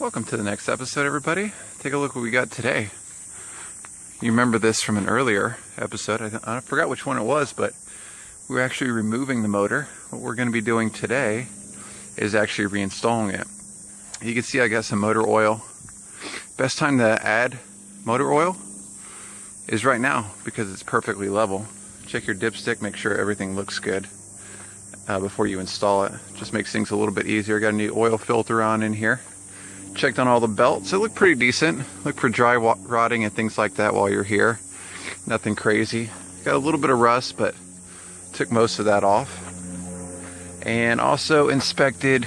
Welcome to the next episode, everybody. Take a look what we got today. You remember this from an earlier episode. I forgot which one it was, but we were actually removing the motor. What we're going to be doing today is actually reinstalling it. You can see I got some motor oil. Best time to add motor oil is right now because it's perfectly level. Check your dipstick, make sure everything looks good before you install it. Just makes things a little bit easier. Got a new oil filter on in here. Checked on all the belts. It looked pretty decent. Look for dry rotting and things like that while you're here. Nothing crazy. Got a little bit of rust, but took most of that off. And also inspected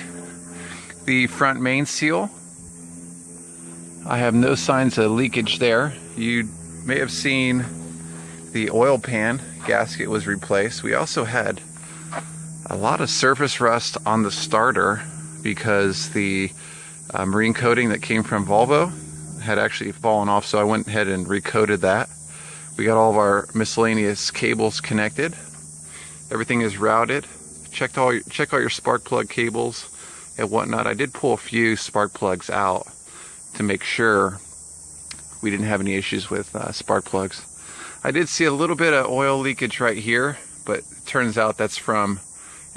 the front main seal. I have no signs of leakage there. You may have seen the oil pan gasket was replaced. We also had a lot of surface rust on the starter because the marine coating that came from Volvo had actually fallen off, so I went ahead and recoated that. We got all of our miscellaneous cables connected. Everything is routed. Check all your spark plug cables and whatnot. I did pull a few spark plugs out to make sure we didn't have any issues with spark plugs. I did see a little bit of oil leakage right here, but it turns out that's from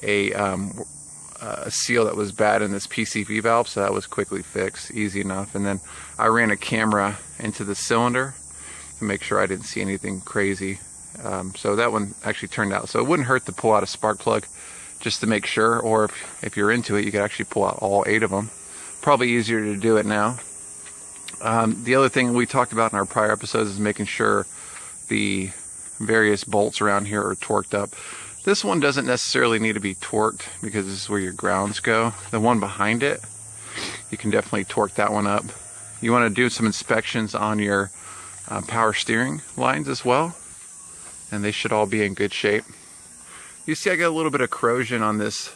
a seal that was bad in this PCV valve, so that was quickly fixed, easy enough. And then I ran a camera into the cylinder to make sure I didn't see anything crazy. So that one actually turned out. So it wouldn't hurt to pull out a spark plug just to make sure, or if you're into it, you could actually pull out all 8 of them. Probably easier to do it now. The other thing we talked about in our prior episodes is making sure the various bolts around here are torqued up. This one doesn't necessarily need to be torqued because this is where your grounds go. The one behind it, you can definitely torque that one up. You want to do some inspections on your power steering lines as well, and they should all be in good shape. You see I got a little bit of corrosion on this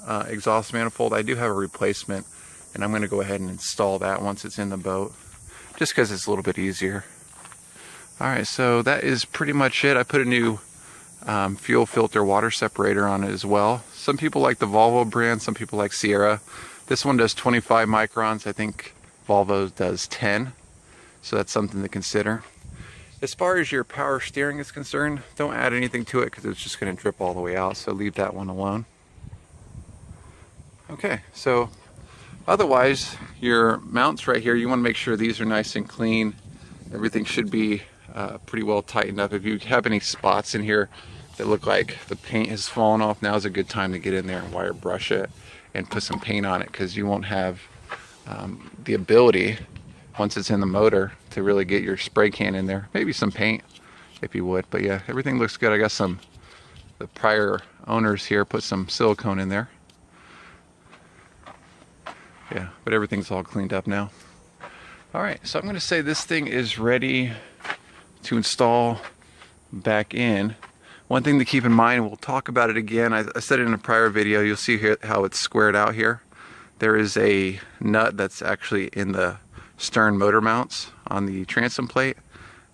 exhaust manifold. I do have a replacement, and I'm going to go ahead and install that once it's in the boat, just because it's a little bit easier. Alright, so that is pretty much it. I put a new fuel filter water separator on it as well. Some people like the Volvo brand, some people like Sierra. This one does 25 microns. I think Volvo does 10, so that's something to consider. As far as your power steering is concerned, don't add anything to it because it's just going to drip all the way out, so leave that one alone. Okay, so otherwise your mounts right here, you want to make sure these are nice and clean. Everything should be pretty well tightened up. If you have any spots in here that look like the paint has fallen off, now is a good time to get in there and wire brush it and put some paint on it, because you won't have the ability, once it's in the motor, to really get your spray can in there. Maybe some paint if you would, but yeah, everything looks good. I got the prior owners here put some silicone in there. Yeah, but everything's all cleaned up now. Alright, so I'm going to say this thing is ready to install back in. One thing to keep in mind, we'll talk about it again. I said it in a prior video. You'll see here how it's squared out here. There is a nut that's actually in the stern motor mounts on the transom plate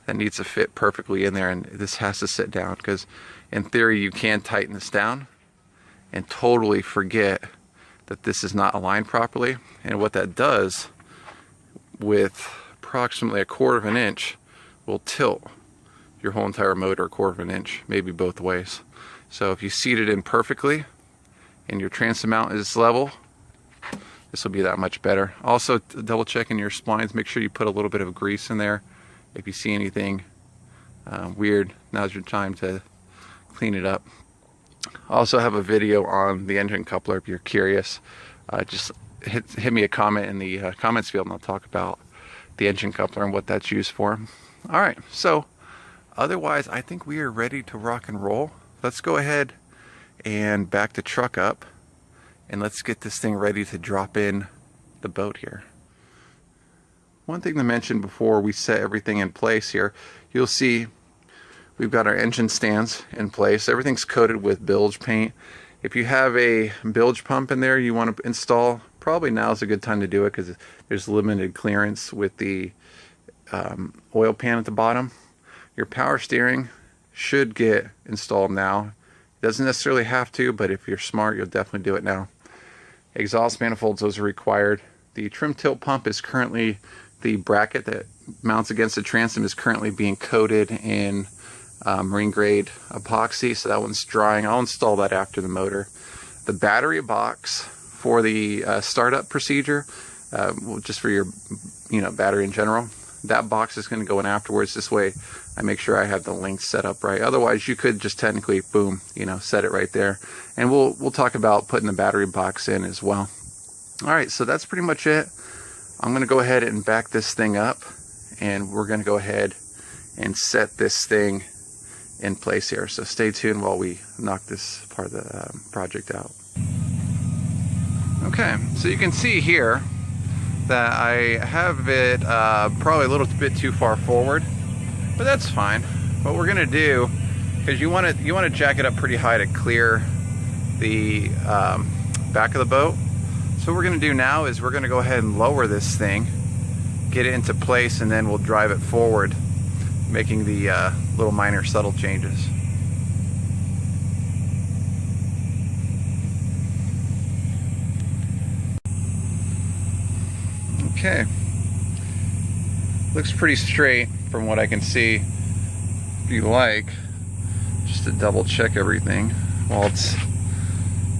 that needs to fit perfectly in there, and this has to sit down because in theory you can tighten this down and totally forget that this is not aligned properly. And what that does, with approximately 1/4 of an inch, will tilt your whole entire motor 1/4 of an inch, maybe both ways. So if you seat it in perfectly and your transom mount is level, this will be that much better. Also, double checking your splines, make sure you put a little bit of grease in there. If you see anything weird, now's your time to clean it up. I also have a video on the engine coupler if you're curious. Just hit me a comment in the comments field and I'll talk about the engine coupler and what that's used for. Alright, so otherwise I think we are ready to rock and roll. Let's go ahead and back the truck up and let's get this thing ready to drop in the boat here. One thing to mention before we set everything in place here, you'll see we've got our engine stands in place. Everything's coated with bilge paint. If you have a bilge pump in there you want to install, probably now is a good time to do it because there's limited clearance with the oil pan at the bottom. Your power steering should get installed now. It doesn't necessarily have to, but if you're smart, you'll definitely do it now. Exhaust manifolds, those are required. The trim tilt pump is currently, the bracket that mounts against the transom is currently being coated in marine grade epoxy, so that one's drying. I'll install that after the motor. The battery box for the startup procedure, just for your battery in general, that box is going to go in afterwards. This way I make sure I have the length set up right. Otherwise you could just technically, boom, set it right there. And we'll talk about putting the battery box in as well. All right, so that's pretty much it. I'm going to go ahead and back this thing up, and we're going to go ahead and set this thing in place here. So stay tuned while we knock this part of the project out. Okay, so you can see here that I have it probably a little bit too far forward, but that's fine. What we're gonna do, because you want to jack it up pretty high to clear the back of the boat. So what we're gonna do now is we're gonna go ahead and lower this thing, get it into place, and then we'll drive it forward, making the little minor subtle changes. Okay, looks pretty straight from what I can see. If you like, just to double check everything while it's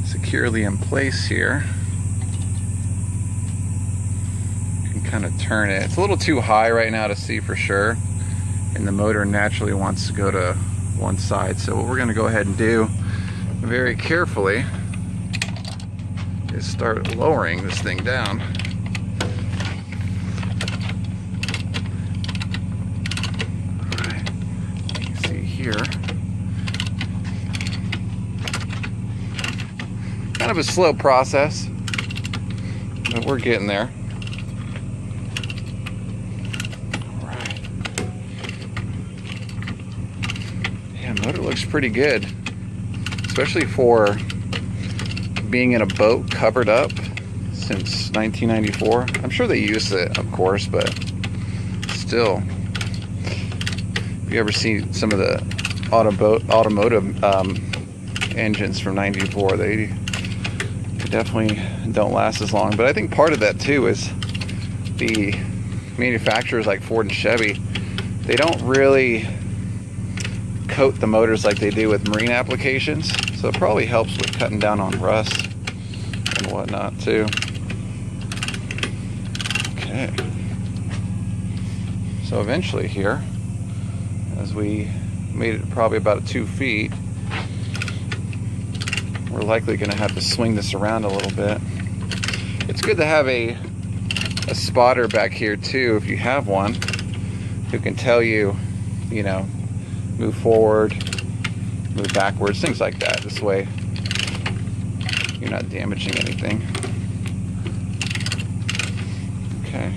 securely in place here, you can kind of turn it. It's a little too high right now to see for sure, and the motor naturally wants to go to one side. So what we're going to go ahead and do very carefully is start lowering this thing down. Here, kind of a slow process, but we're getting there. All right. Yeah, motor looks pretty good, especially for being in a boat covered up since 1994. I'm sure they used it, of course, but still. If you ever see some of the automotive engines from '94, they definitely don't last as long. But I think part of that too is the manufacturers like Ford and Chevy, they don't really coat the motors like they do with marine applications, so it probably helps with cutting down on rust and whatnot too. Okay, so eventually here, as we made it probably about 2 feet, we're likely going to have to swing this around a little bit. It's good to have a spotter back here too, if you have one, who can tell you, move forward, move backwards, things like that. This way you're not damaging anything. Okay.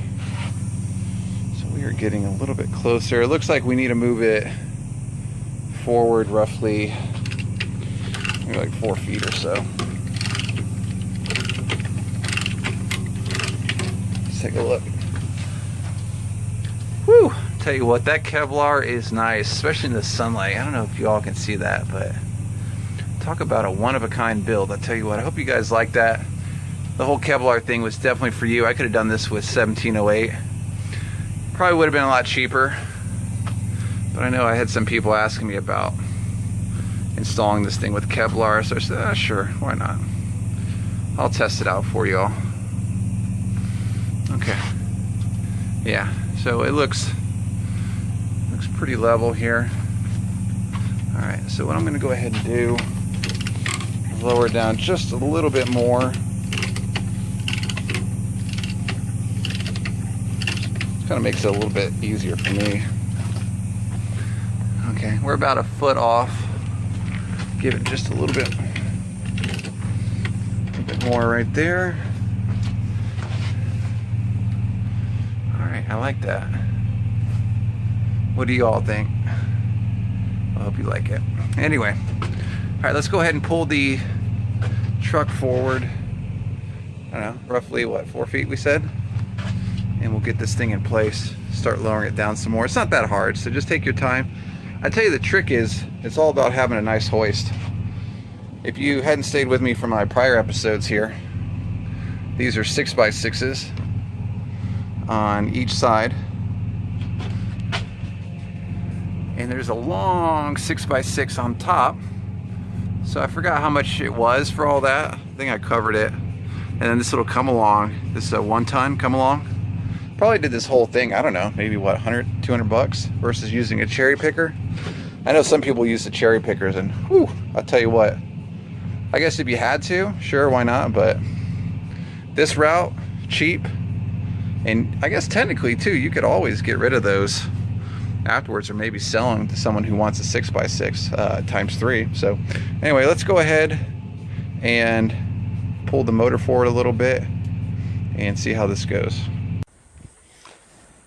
We are getting a little bit closer. It looks like we need to move it forward roughly maybe like 4 feet or so. Let's take a look. Whew! Tell you what, that Kevlar is nice, especially in the sunlight. I don't know if you all can see that, but talk about a one-of-a-kind build. I tell you what, I hope you guys like that. The whole Kevlar thing was definitely for you. I could have done this with 1708. Probably would have been a lot cheaper, but I know I had some people asking me about installing this thing with Kevlar, so I said, sure, why not? I'll test it out for you all. Okay, yeah, so it looks pretty level here. All right, so what I'm going to go ahead and do is lower it down just a little bit more. Kind of makes it a little bit easier for me. Okay, we're about a foot off. Give it just a little bit more right there. All right, I like that. What do you all think? I hope you like it. Anyway, all right, let's go ahead and pull the truck forward. I don't know, roughly what, 4 feet we said? And we'll get this thing in place, start lowering it down some more. It's not that hard, so just take your time. I tell you, the trick is, it's all about having a nice hoist. If you hadn't stayed with me from my prior episodes here, These are 6x6s on each side. And there's a long 6x6 on top. So I forgot how much it was for all that. I think I covered it. And then this little come along. This is a 1 ton come along. Probably did this whole thing, I don't know, maybe what, 100, 200 bucks versus using a cherry picker. I know some people use the cherry pickers and whew, I'll tell you what. I guess if you had to, sure, why not? But this route, cheap. And I guess technically too, you could always get rid of those afterwards, or maybe sell them to someone who wants a 6x6 times 3. So anyway, let's go ahead and pull the motor forward a little bit and see how this goes.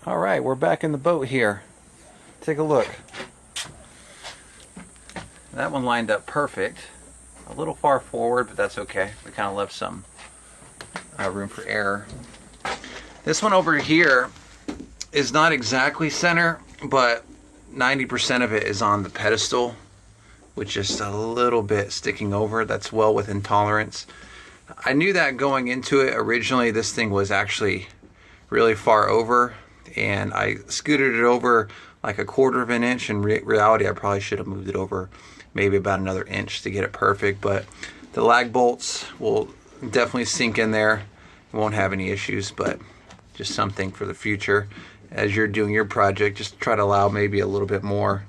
All right, we're back in the boat here. Take a look. That one lined up perfect. A little far forward, but that's okay. We kind of left some room for error. This one over here is not exactly center, but 90% of it is on the pedestal, with just a little bit sticking over. That's well within tolerance. I knew that going into it. Originally, this thing was actually really far over, and I scooted it over like 1/4 of an inch. In reality, I probably should have moved it over maybe about another inch to get it perfect, but the lag bolts will definitely sink in there. You won't have any issues, but just something for the future. As you're doing your project, just try to allow maybe a little bit more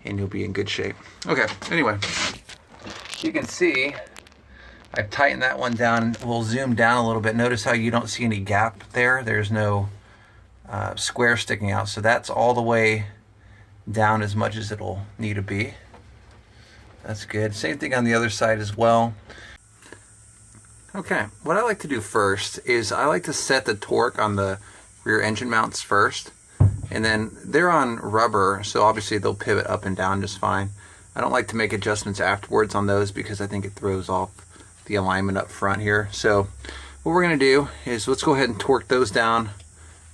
and you'll be in good shape. Okay, anyway, you can see I've tightened that one down. We'll zoom down a little bit. Notice how you don't see any gap there. There's no square sticking out. So that's all the way down as much as it'll need to be. That's good. Same thing on the other side as well. Okay, what I like to do first is I like to set the torque on the rear engine mounts first. And then they're on rubber, so obviously they'll pivot up and down just fine. I don't like to make adjustments afterwards on those because I think it throws off the alignment up front here. So what we're going to do is let's go ahead and torque those down,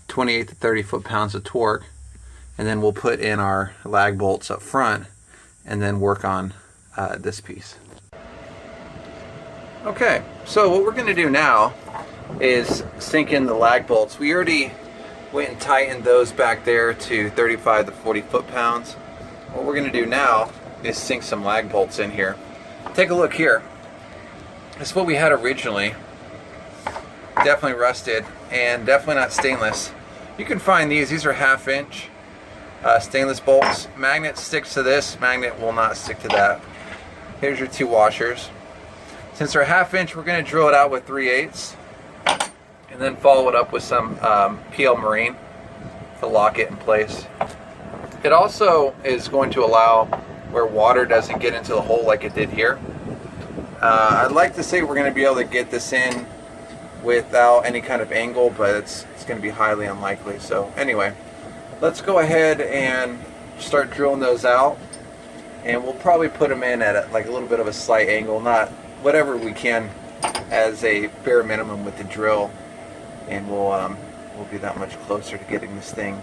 28 to 30 foot-pounds of torque, and then we'll put in our lag bolts up front and then work on this piece. Okay, so what we're going to do now is sink in the lag bolts. We already went and tightened those back there to 35 to 40 foot-pounds. What we're going to do now is sink some lag bolts in here. Take a look here. This is what we had originally. Definitely rusted and definitely not stainless. You can find these are 1/2 inch stainless bolts. Magnet sticks to this, magnet will not stick to that. Here's your 2 washers. Since they're 1/2 inch, we're going to drill it out with 3/8 and then follow it up with some PL Marine to lock it in place. It also is going to allow where water doesn't get into the hole like it did here. I'd like to say we're going to be able to get this in without any kind of angle, but it's going to be highly unlikely. So anyway, let's go ahead and start drilling those out, and we'll probably put them in at like a little bit of a slight angle, not whatever we can as a bare minimum with the drill, and we'll be that much closer to getting this thing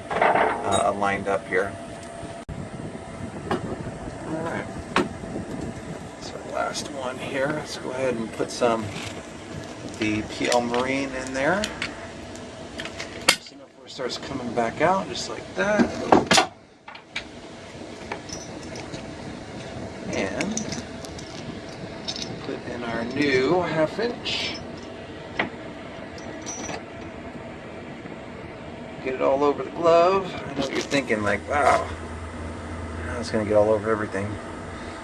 lined up here. Alright, that's our last one here. Let's go ahead and put some the PL Marine in there. See before it starts coming back out, just like that. And put in our new 1/2 inch. Get it all over the glove. I know what you're thinking, like, wow, it's going to get all over everything.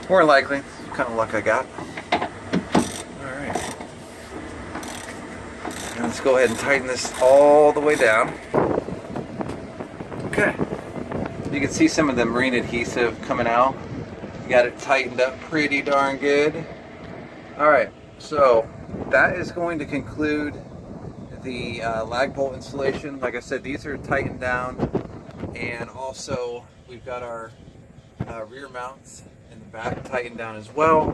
More likely, it's kind of luck I got. Alright. Now let's go ahead and tighten this all the way down. Okay. You can see some of the marine adhesive coming out. You got it tightened up pretty darn good. Alright, so that is going to conclude the lag bolt installation. Like I said, these are tightened down, and also we've got our rear mounts in the back tightened down as well.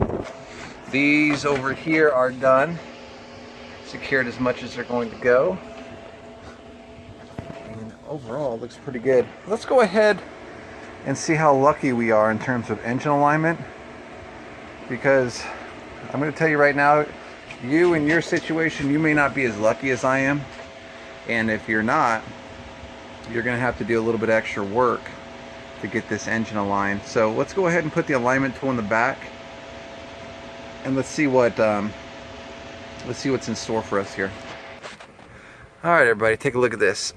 These over here are done, secured as much as they're going to go, and overall it looks pretty good. Let's go ahead and see how lucky we are in terms of engine alignment, because I'm going to tell you right now, you in your situation, you may not be as lucky as I am. And if you're not, you're going to have to do a little bit extra work to get this engine aligned. So let's go ahead and put the alignment tool in the back, and let's see what's in store for us here. All right, everybody, take a look at this.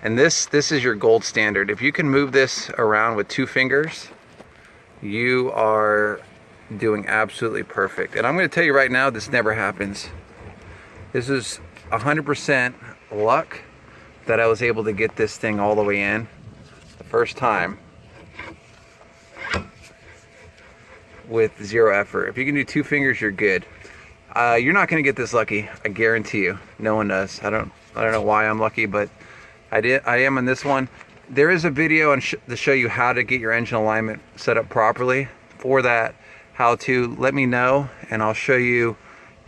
And this is your gold standard. If you can move this around with 2 fingers, you are doing absolutely perfect. And I'm going to tell you right now, this never happens. This is 100% luck that I was able to get this thing all the way in the first time with 0 effort. If you can do 2 fingers, you're good. You're not going to get this lucky, I guarantee you. No one does. I don't know why I'm lucky, but I am on this one. There is a video to show you how to get your engine alignment set up properly. For that how-to, let me know, and I'll show you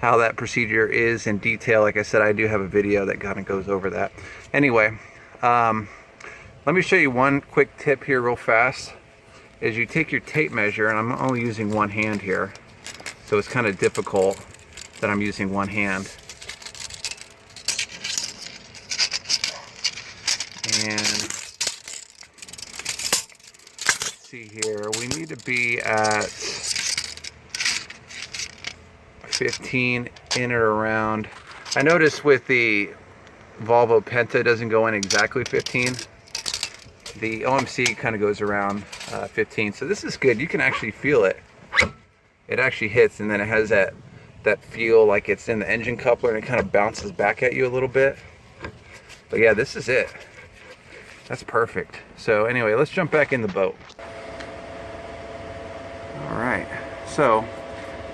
how that procedure is in detail. Like I said, I do have a video that kind of goes over that. Anyway, let me show you one quick tip here real fast. Is you take your tape measure, and I'm only using one hand here, so it's kind of difficult that I'm using one hand. And let's see here, we need to be at 15 in or around. I noticed with the Volvo Penta, it doesn't go in exactly 15. The OMC kind of goes around 15. So this is good. You can actually feel it. It actually hits, and then it has that feel like it's in the engine coupler, and it kind of bounces back at you a little bit. But yeah, this is it. That's perfect. So anyway, let's jump back in the boat. All right. So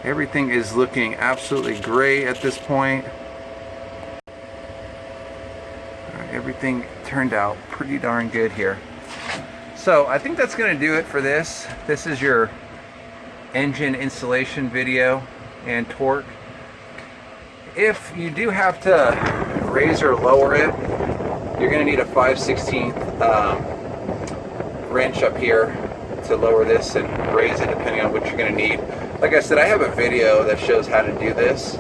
everything is looking absolutely great at this point. All right, everything turned out pretty darn good here. So I think that's going to do it for this. This is your engine installation video and torque. If you do have to raise or lower it, you're going to need a 5/16 wrench up here to lower this and raise it, depending on what you're going to need. Like I said, I have a video that shows how to do this,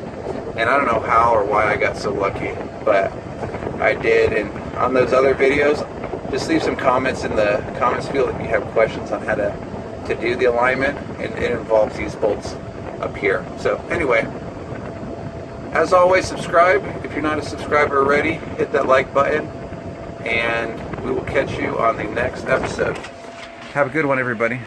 and I don't know how or why I got so lucky, but I did. And on those other videos, just leave some comments in the comments field if you have questions on how to do the alignment, and it involves these bolts up here. So anyway, as always, subscribe. If you're not a subscriber already, hit that like button, and we will catch you on the next episode. Have a good one, everybody.